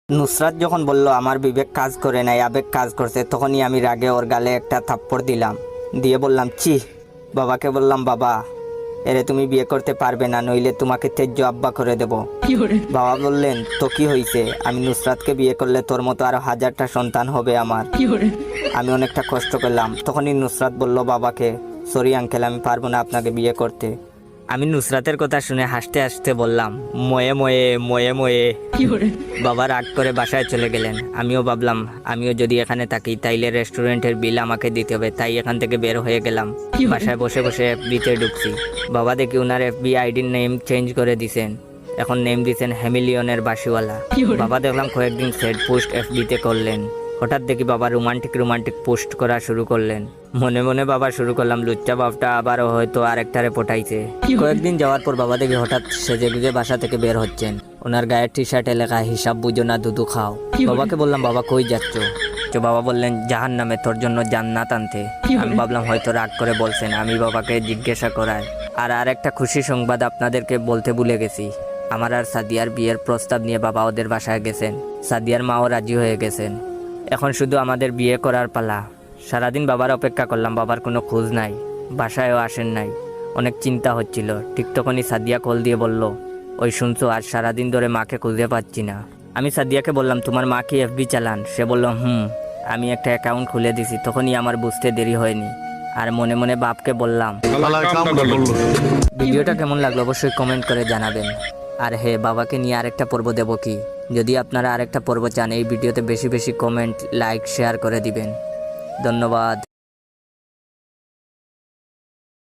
নুসরাত যখন বলল আমার বিবেক কাজ করে নাই, আবেগ কাজ করছে, তখনই আমি রাগে ওর গালে একটা থাপ্পড় দিলাম, দিয়ে বললাম ছি। বাবাকে বললাম, বাবা এরে তুমি বিয়ে করতে পারবে না, নইলে তোমাকে তেজ্য আব্বা করে দেব। বাবা বললেন, তো কি হয়েছে, আমি নুসরাতকে বিয়ে করলে তোর মতো আরো 1000টা সন্তান হবে আমার। আমি অনেকটা কষ্ট করলাম। তখনই নুসরাত বলল বাবাকে, সরি আঙ্কেল, আমি পারবো না আপনাকে বিয়ে করতে। আমি নুসরাতের কথা শুনে হাসতে হাসতে বললাম, ময়ে ময়ে ময়ে ময়ে। বাবা রাগ করে বাসায় চলে গেলেন। আমিও ভাবলাম, আমিও যদি এখানে থাকি তাইলে রেস্টুরেন্টের বিল আমাকে দিতে হবে, তাই এখান থেকে বের হয়ে গেলাম। বাসায় বসে বসে এফবিতে ঢুকছি। বাবা দেখি ওনার এফবি আইডির নেম চেঞ্জ করে দিছেন, এখন নেম দিছেন হ্যামিলিয়নের বাসিওয়ালা। বাবা দেখলাম কয়েকদিন সেট পোস্ট এফবিতে করলেন। হঠাৎ দেখি বাবা রোমান্টিক পোস্ট করা শুরু করলেন। মনে মনে বাবা শুরু করলাম, লুচ্চা বাপটা আবারও হয়তো আরেকটারে পটাইছে। কয়েকদিন যাওয়ার পর বাবা দেখি হঠাৎ সেজে গুজে বাসা থেকে বের হচ্ছেন। ওনার গায়ের টি শার্টে লেখা হিসাব বুঝো না দুধু খাও। বাবাকে বললাম, বাবা কই যাচ্ছ? তো বাবা বললেন, জাহান্নামে তোর জন্য জান্নাত আনতে। আমি ভাবলাম হয়তো রাগ করে বলছেন। আমি বাবাকে জিজ্ঞাসা করায়, আর আরেকটা খুশি সংবাদ আপনাদেরকে বলতে ভুলে গেছি। আমার আর সাদিয়ার বিয়ের প্রস্তাব নিয়ে বাবা ওদের বাসায় গেছেন। সাদিয়ার মাও রাজি হয়ে গেছেন। এখন শুধু আমাদের বিয়ে করার পালা। সারাদিন বাবার অপেক্ষা করলাম, বাবার কোনো খোঁজ নাই, বাসায়ও আসেন নাই। অনেক চিন্তা হচ্ছিল। ঠিক তখনই সাদিয়া কল দিয়ে বলল, ওই শুনছো, আজ সারাদিন ধরে মাকে খুঁজে পাচ্ছি না। আমি সাদিয়াকে বললাম, তোমার মা কি এফবি চালান? সে বলল, আমি একটা অ্যাকাউন্ট খুলে দিছি। তখনই আমার বুঝতে দেরি হয়নি, আর মনে মনে বাপকে বললাম। ভিডিওটা কেমন লাগলো অবশ্যই কমেন্ট করে জানাবেন। আর হ্যাঁ, বাবাকে নিয়ে আরেকটা পর্ব দেব কি? যদি আপনারা আরেকটা পর্ব চান, এই ভিডিওতে বেশি বেশি কমেন্ট, লাইক, শেয়ার করে দিবেন। ধন্যবাদ।